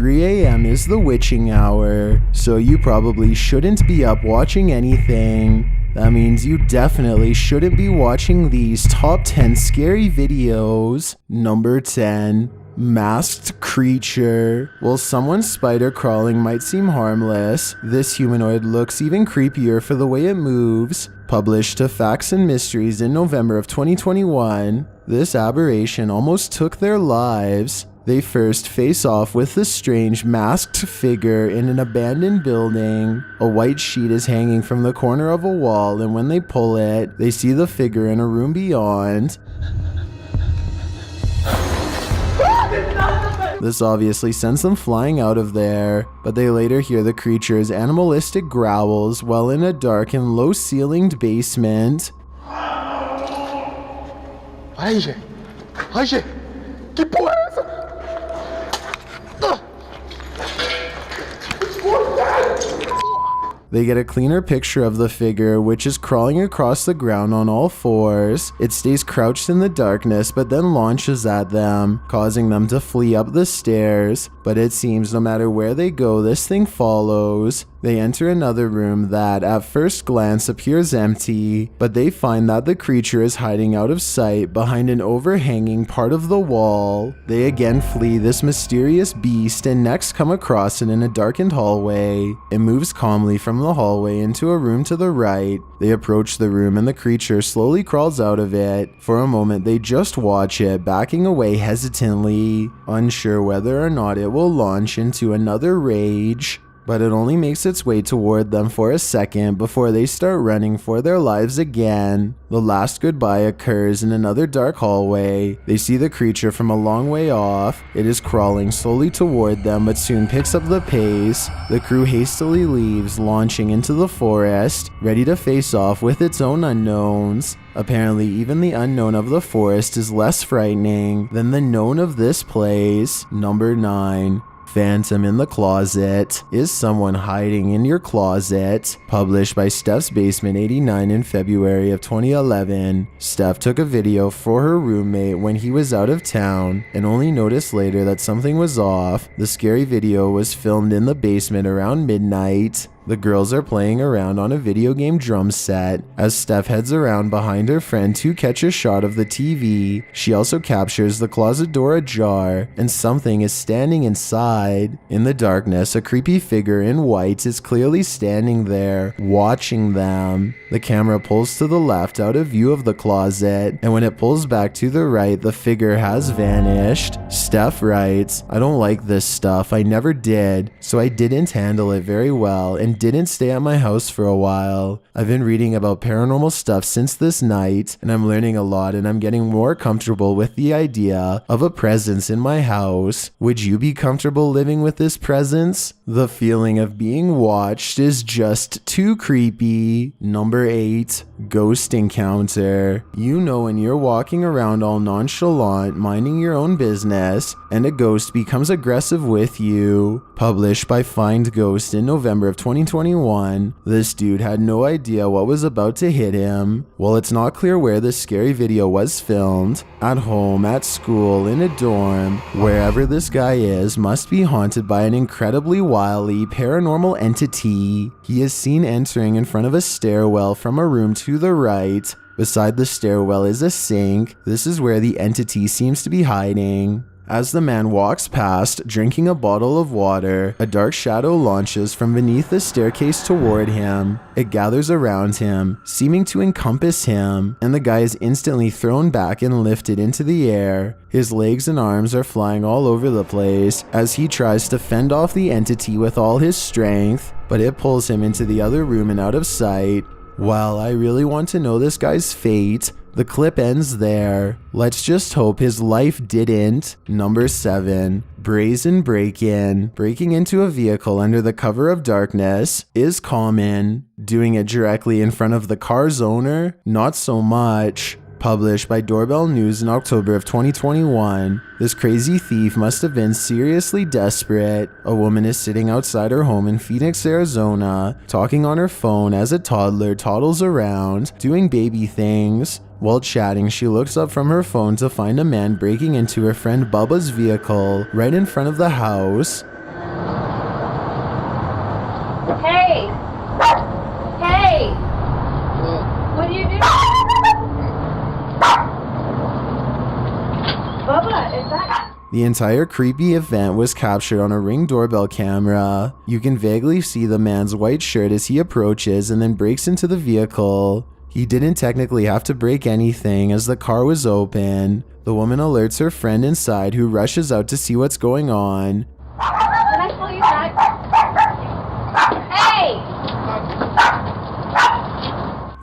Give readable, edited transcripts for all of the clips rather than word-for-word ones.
3 a.m. is the witching hour, so you probably shouldn't be up watching anything. That means you definitely shouldn't be watching these top 10 scary videos. Number 10. Masked creature. While someone's spider crawling might seem harmless, this humanoid looks even creepier for the way it moves. Published to Facts and Mysteries in November of 2021, this aberration almost took their lives. They first face off with the strange masked figure in an abandoned building. A white sheet is hanging from the corner of a wall, and when they pull it, they see the figure in a room beyond. This obviously sends them flying out of there, but they later hear the creature's animalistic growls while in a dark and low-ceilinged basement. Ai, gente! Ai, gente! Que porra é essa? They get a cleaner picture of the figure, which is crawling across the ground on all fours. It stays crouched in the darkness, but then launches at them, causing them to flee up the stairs. But it seems no matter where they go, this thing follows. They enter another room that, at first glance, appears empty, but they find that the creature is hiding out of sight behind an overhanging part of the wall. They again flee this mysterious beast and next come across it in a darkened hallway. It moves calmly from the hallway into a room to the right. They approach the room and the creature slowly crawls out of it. For a moment, they just watch it, backing away hesitantly, unsure whether or not it will launch into another rage. But it only makes its way toward them for a second before they start running for their lives again. The last goodbye occurs in another dark hallway. They see the creature from a long way off. It is crawling slowly toward them but soon picks up the pace. The crew hastily leaves, launching into the forest, ready to face off with its own unknowns. Apparently, even the unknown of the forest is less frightening than the known of this place. Number 9. Phantom in the Closet. Is someone hiding in your closet? Published by Steph's Basement 89 in February of 2011. Steph took a video for her roommate when he was out of town and only noticed later that something was off. The scary video was filmed in the basement around midnight. The girls are playing around on a video game drum set. As Steph heads around behind her friend to catch a shot of the TV, she also captures the closet door ajar, and something is standing inside. In the darkness, a creepy figure in white is clearly standing there, watching them. The camera pulls to the left out of view of the closet, and when it pulls back to the right, the figure has vanished. Steph writes, "I don't like this stuff. I never did, so I didn't handle it very well and didn't stay at my house for a while. I've been reading about paranormal stuff since this night, and I'm learning a lot, and I'm getting more comfortable with the idea of a presence in my house. Would you be comfortable living with this presence? The feeling of being watched is just too creepy." Number 8. Ghost encounter. You know when you're walking around all nonchalant, minding your own business, and a ghost becomes aggressive with you. Published by Find Ghost in November of 2021. This dude had no idea what was about to hit him. While it's not clear where this scary video was filmed, at home, at school, in a dorm, wherever this guy is must be haunted by an incredibly wily paranormal entity. He is seen entering in front of a stairwell from a room to the right. Beside the stairwell is a sink. This is where the entity seems to be hiding. As the man walks past, drinking a bottle of water, a dark shadow launches from beneath the staircase toward him. It gathers around him, seeming to encompass him, and the guy is instantly thrown back and lifted into the air. His legs and arms are flying all over the place as he tries to fend off the entity with all his strength, but it pulls him into the other room and out of sight. Well, I really want to know this guy's fate. The clip ends there. Let's just hope his life didn't. Number 7. Brazen break-in. Breaking into a vehicle under the cover of darkness is common. Doing it directly in front of the car's owner? Not so much. Published by Doorbell News in October of 2021. This crazy thief must have been seriously desperate. A woman is sitting outside her home in Phoenix, Arizona, talking on her phone as a toddler toddles around, doing baby things. While chatting, she looks up from her phone to find a man breaking into her friend Bubba's vehicle right in front of the house. The entire creepy event was captured on a Ring doorbell camera. You can vaguely see the man's white shirt as he approaches and then breaks into the vehicle. He didn't technically have to break anything as the car was open. The woman alerts her friend inside, who rushes out to see what's going on. Can I call you back? Hey!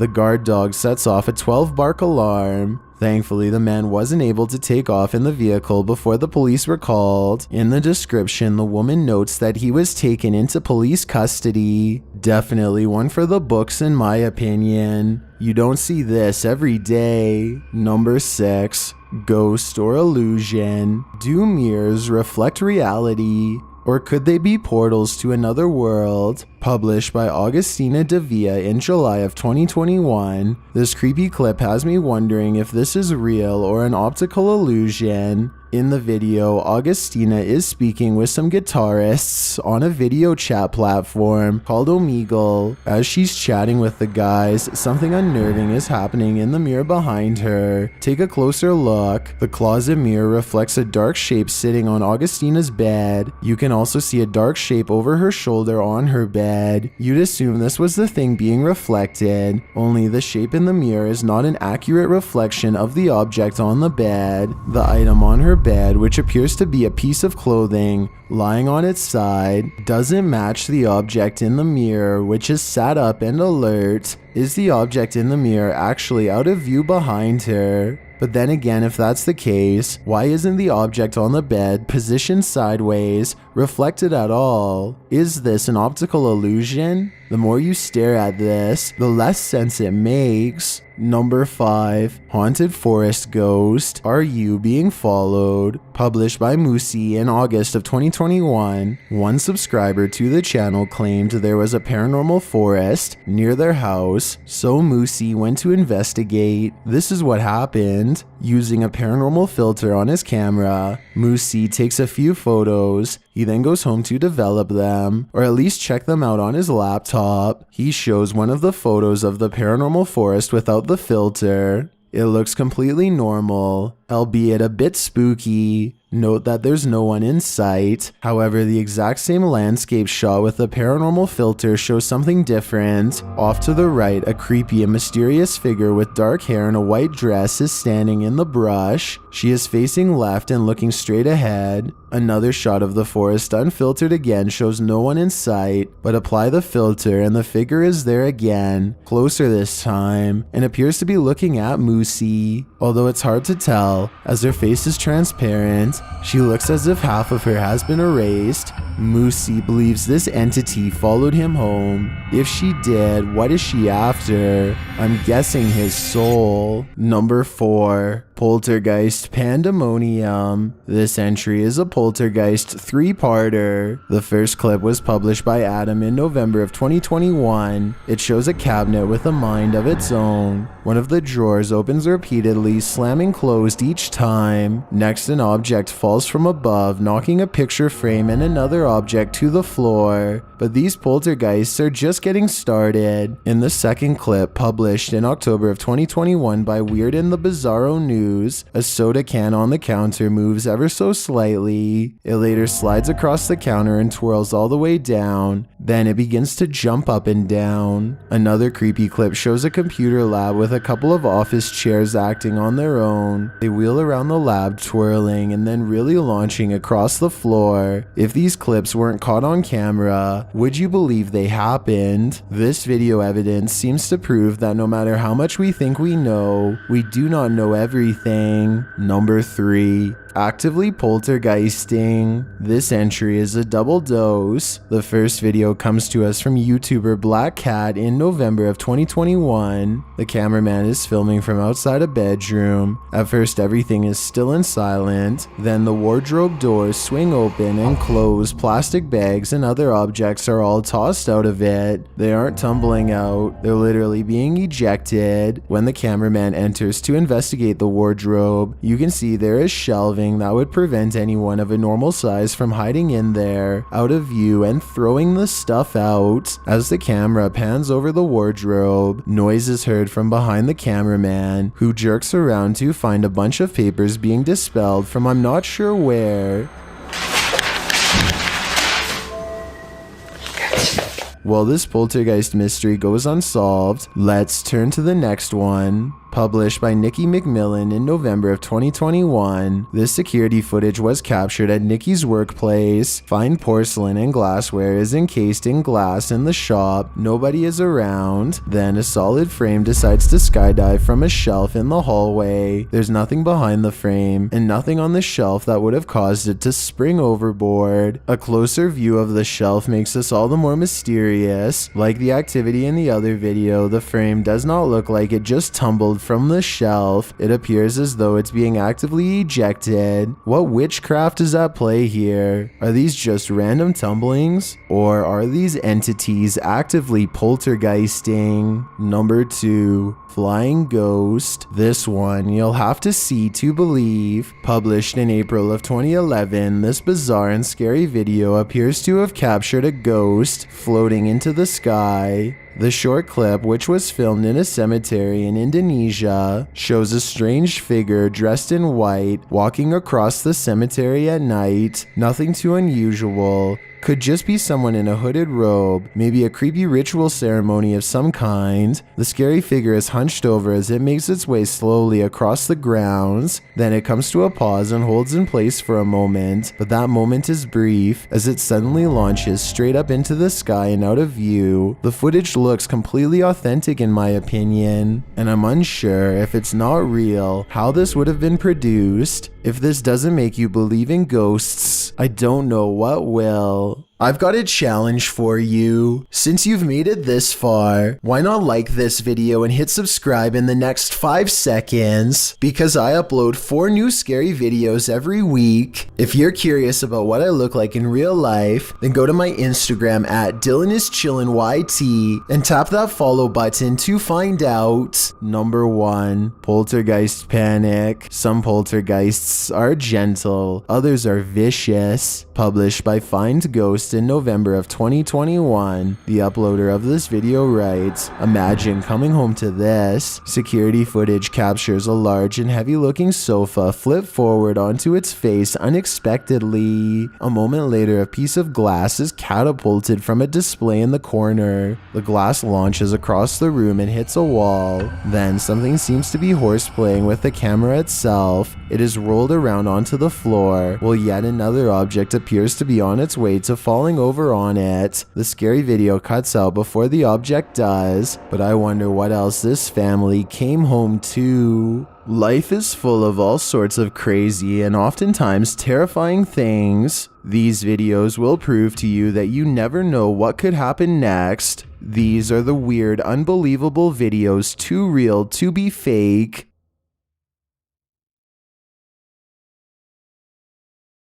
The guard dog sets off a 12-bark alarm. Thankfully, the man wasn't able to take off in the vehicle before the police were called. In the description, the woman notes that he was taken into police custody. Definitely one for the books in my opinion. You don't see this every day. Number 6. Ghost or illusion. Do mirrors reflect reality? Or could they be portals to another world? Published by Augustina Devia in July of 2021, this creepy clip has me wondering if this is real or an optical illusion. In the video, Augustina is speaking with some guitarists on a video chat platform called Omegle. As she's chatting with the guys, something unnerving is happening in the mirror behind her. Take a closer look. The closet mirror reflects a dark shape sitting on Augustina's bed. You can also see a dark shape over her shoulder on her bed. You'd assume this was the thing being reflected, only the shape in the mirror is not an accurate reflection of the object on the bed. The item on her bed, which appears to be a piece of clothing lying on its side, doesn't match the object in the mirror, which is sat up and alert. Is the object in the mirror actually out of view behind her? But then again, if that's the case, why isn't the object on the bed positioned sideways, reflected at all? Is this an optical illusion? The more you stare at this, the less sense it makes. Number 5. Haunted Forest Ghost. Are You Being Followed? Published by Musi in August of 2021. One subscriber to the channel claimed there was a paranormal forest near their house, so Musi went to investigate. This is what happened. Using a paranormal filter on his camera, Musi takes a few photos. He then goes home to develop them, or at least check them out on his laptop. He shows one of the photos of the paranormal forest without the filter. It looks completely normal, albeit a bit spooky. Note that there's no one in sight. However, the exact same landscape shot with the paranormal filter shows something different. Off to the right, a creepy and mysterious figure with dark hair and a white dress is standing in the brush. She is facing left and looking straight ahead. Another shot of the forest unfiltered again shows no one in sight, but apply the filter and the figure is there again, closer this time, and appears to be looking at Musi. Although it's hard to tell, as her face is transparent, she looks as if half of her has been erased. Musi believes this entity followed him home. If she did, what is she after? I'm guessing his soul. Number 4. Poltergeist Pandemonium. This entry is a Poltergeist 3-parter. The first clip was published by Adam in November of 2021. It shows a cabinet with a mind of its own. One of the drawers opens repeatedly, slamming closed each time. Next, an object falls from above, knocking a picture frame and another object to the floor. But these poltergeists are just getting started. In the second clip, published in October of 2021 by Weird and the Bizarro News, a soda can on the counter moves ever so slightly. It later slides across the counter and twirls all the way down. Then it begins to jump up and down. Another creepy clip shows a computer lab with a couple of office chairs acting on their own. They wheel around the lab, twirling and then really launching across the floor. If these clips weren't caught on camera, would you believe they happened? This video evidence seems to prove that no matter how much we think we know, we do not know everything. Number 3. Actively poltergeisting. This entry is a double dose. The first video comes to us from YouTuber Black Cat in November of 2021. The cameraman is filming from outside a bedroom. At first, everything is still and silent. Then the wardrobe doors swing open and close. Plastic bags and other objects are all tossed out of it. They aren't tumbling out. They're literally being ejected. When the cameraman enters to investigate the wardrobe, you can see there is shelving shelving that would prevent anyone of a normal size from hiding in there, out of view, and throwing the stuff out. As the camera pans over the wardrobe, noise is heard from behind the cameraman, who jerks around to find a bunch of papers being dispelled from I'm not sure where. While this poltergeist mystery goes unsolved, let's turn to the next one. Published by Nikki McMillan in November of 2021, this security footage was captured at Nikki's workplace. Fine porcelain and glassware is encased in glass in the shop. Nobody is around. Then a solid frame decides to skydive from a shelf in the hallway. There's nothing behind the frame and nothing on the shelf that would have caused it to spring overboard. A closer view of the shelf makes this all the more mysterious. Like the activity in the other video, the frame does not look like it just tumbled from the shelf. It appears as though it's being actively ejected. What witchcraft is at play here? Are these just random tumblings? Or are these entities actively poltergeisting? Number 2. Flying Ghost. This one you'll have to see to believe. Published in April of 2011, this bizarre and scary video appears to have captured a ghost floating into the sky. The short clip, which was filmed in a cemetery in Indonesia, shows a strange figure dressed in white walking across the cemetery at night. Nothing too unusual. Could just be someone in a hooded robe, maybe a creepy ritual ceremony of some kind. The scary figure is hunched over as it makes its way slowly across the grounds. Then it comes to a pause and holds in place for a moment, but that moment is brief as it suddenly launches straight up into the sky and out of view. The footage looks completely authentic in my opinion, and I'm unsure if it's not real how this would have been produced. If this doesn't make you believe in ghosts, I don't know what will. I've got a challenge for you. Since you've made it this far, why not like this video and hit subscribe in the next 5 seconds? Because I upload 4 new scary videos every week. If you're curious about what I look like in real life, then go to my Instagram at DylanIsChillinYT and tap that follow button to find out. Number 1. Poltergeist panic. Some poltergeists are gentle, others are vicious. Published by Find Ghost in November of 2021, the uploader of this video writes, "Imagine coming home to this." Security footage captures a large and heavy looking sofa flip forward onto its face unexpectedly. A moment later, a piece of glass is catapulted from a display in the corner. The glass launches across the room and hits a wall. Then something seems to be horseplaying with the camera itself. It is rolled around onto the floor, while yet another object appears to be on its way to falling over on it. The scary video cuts out before the object does, but I wonder what else this family came home to. Life is full of all sorts of crazy and oftentimes terrifying things. These videos will prove to you that you never know what could happen next. These are the weird, unbelievable videos too real to be fake.